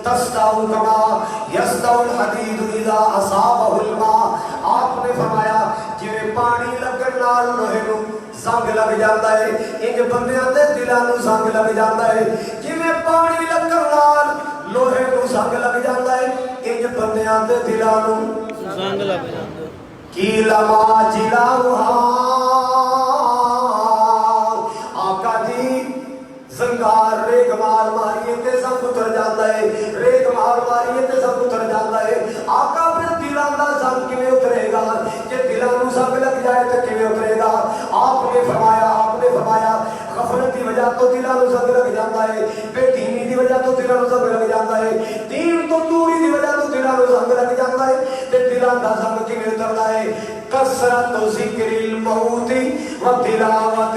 تسطع كما يسطع الحديد اذا اصابه الماء آپ نے فرمایا جویں پانی لگن نال لوہے نو زنگ لگ جاتا ہے انج بندیاں دے دلاں نو زنگ لگ جاتا ہے جویں پانی لگن نال لوہے نو زنگ لگ جاتا ہے انج بندیاں دے دلاں نو زنگ لگ جاتا ہے کی لما جلاؤہا آقا جی زنگار ریگ مار ماریے تے سب اتر جاتا دلاں نوں زنگ لگ جاندا ہے دین تو دوری دی وجہ تو دلاں نوں زنگ لگ جاندا ہے تے دلاں دا زنگ کیویں اتردا ہے کثرت ذکر الموت و تلاوت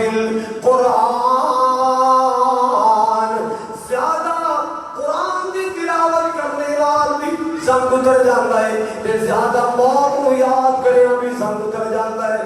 القرآن زیادہ قرآن دی تلاوت کرنے نال بھی زنگ اتر جاندا ہے تے زیادہ موت نوں یاد کرے بھی زنگ اتر جاندا ہے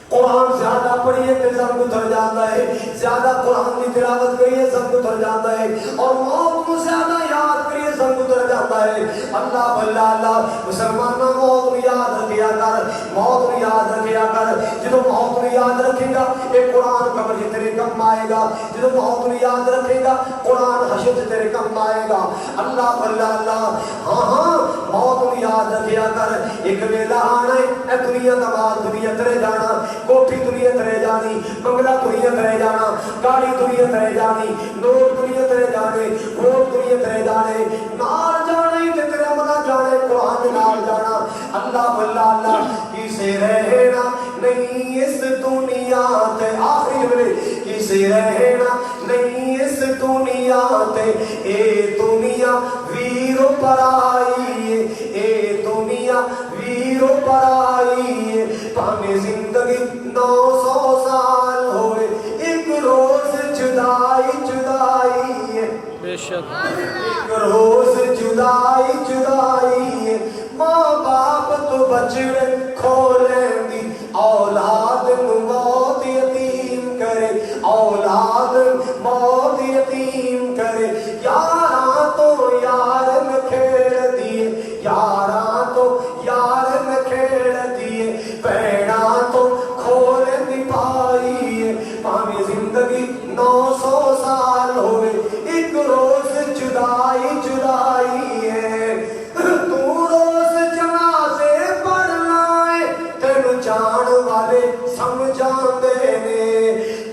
قرآن زیادہ پڑھیے تے زنگ اتر جاتا ہے زیادہ قرآن کی تلاوت کریے زنگ اتر جاتا ہے اور موت کو زیادہ یاد کریے زنگ اتر جاتا ہے اللہ بلّہ اللہ مسلمانوں موت کو یاد رکھیا کر موت کو یاد رکھیا کر جدو موت کو یاد رکھے گا یہ قرآن قبر سے تیرے کم آئے گا جدو موت کو یاد رکھے گا قرآن حشر سے تیرے کم آئے گا اللہ بلّہ اللہ ہاں موت کو یاد رکھیا کر ایک ویلا آنا ہے اے دنیا کا بعد دنیا ترے جانا کوٹھی دنیا ترے جانی بنگلہ دنیا ترے جانا گاڑی دنیا ترے جانی نوٹ دنیا ترے جانے ووٹ دنیا ترے جانے نال جانے تے تیرا منا جانے قرآن نال جانا اللہ بلّہ اللہ کسے رہنا نہیں اس دنیا تے آخری ملے کسے رہنا نہیں اس دنیا تے اے دنیا ویرو پرائی اے دنیا ویرو پرائی پانے زندگی 900 سال ہوئے ایک روز جدائی جدائی بے شک ایک روز جدائی جدائی ماں باپ تو بچڑے کھولیں دی اولاد موت یتیم کرے اولاد موت یتیم کرے یاراں تو یار میں کھیڑ دیے یاراں تو یار میں کھیڑ دیے پیڑا تو کھول دی پائی پاویں زندگی 900 سال ہوئے ایک روز جدائی جدائی ہے تو روز جنازے پڑھنا ہے تینو جان والے سمجھان دینے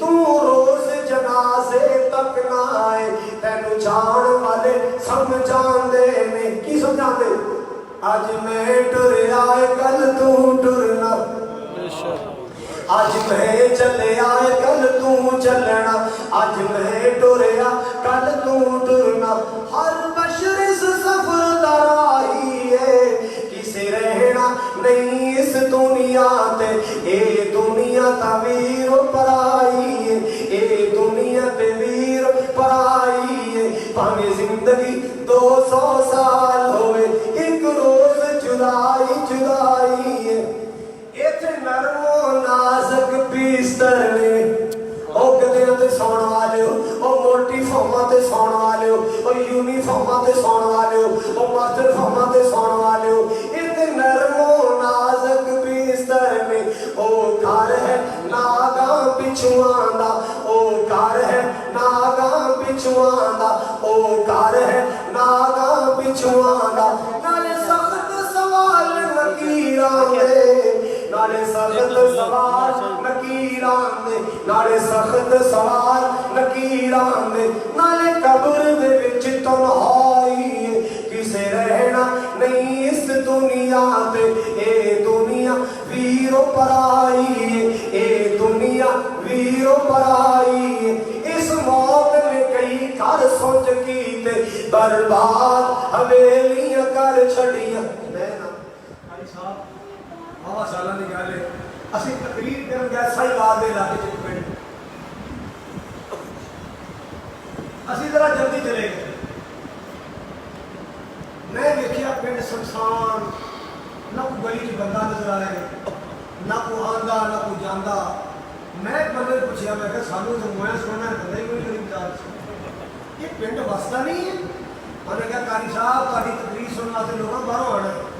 تو روز جنازے تک نہ آئے تینو جان والے سمجھان دینے کی سمجھان دے آج میں ٹرے آئے کل تو ٹرنا بے شک آج میں چلے آئے کل تو چلنا آج میں ٹریا کل تو ٹرنا ہر بشر اس سفر درائی ہے کسے رہنا نہیں اس دنیا تے اے دنیا تا ویر پرائی ہے اے دنیا تے ویر پرائی ہے پاویں زندگی 200 سال ہوئے ایک روز جدائی جدائی ہے ایتھے نرم و نازک بیستر نے او گدیاں تے سون والے ہو او موٹی فوماں تے سون والے ہو او یونیفارماں تے سون والے ہو او ماسٹر فوماں تے سون والے ہو ایتھے نرم و نازک بیستر میں او گھر ہے ناگاں پچھواں دا او گھر ہے ناگاں پچھواں دا او گھر ہے ناگاں پچھواں دا نالے سخت سوال نکیراں دے نالے سخت سوال نکیران دے نالے سخت سوال نکیران دے نالے قبر دے وچ تنہائی کسے رہنا نہیں اس دنیا تے اے دنیا ویرو پرائی اے دنیا ویرو پرائی اس موت نے کئی گھر سوچ کیتے برباد حویلیاں کر چھڑیاں آواز سالہ نہیں گالے اسی تقریر کرن گئے سائی بات دے علاقے چک پینڈ اسی ذرا جلدی چلے گئے میں دیکھیا پینڈ سمسان نہ کوئی گلی کی بندہ نظر آئے نہ کوئی آندہ نہ کوئی جاندہ میں ایک بندے پوچھیا میں کہ سانو تو مویا سننا ہے بندہ ہی کوئی قریب جا یہ پینڈ واسطہ نہیں ہے میں نے کہا قاری صاحب تاری تقریر سننا سے لوگوں باہروں آنا ہے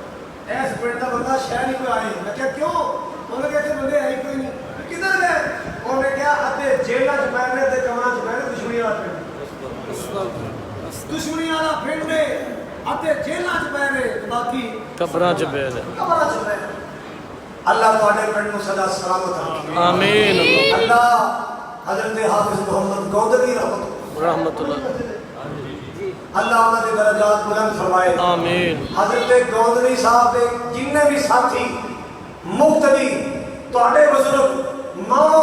ایس پینڈ کا بندہ شہر نہیں کوئی آئے میں کہا کیوں انہوں نے کہا کہ بندے آئی کوئی نہیں کدھر گئے انہوں نے کہا ادھے جیلہ چ پہنے تے کمرہ چ پہنے دشمنی والا پینڈ دشمنی والا پینڈ ادھے جیلہ چ پہنے باقی قبراں چ پہنے قبراں چ پہنے اللہ تواڈے پینڈ نوں سدا سلامت رکھے آمین اللہ حضرت حافظ محمد گودری رحمت اللہ اللہ انہاں دے درجات بلند فرمائے آمین حضرت گودری صاحب دے جننے بھی ساتھی مقتدی تواڈے بزرگ ماں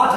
8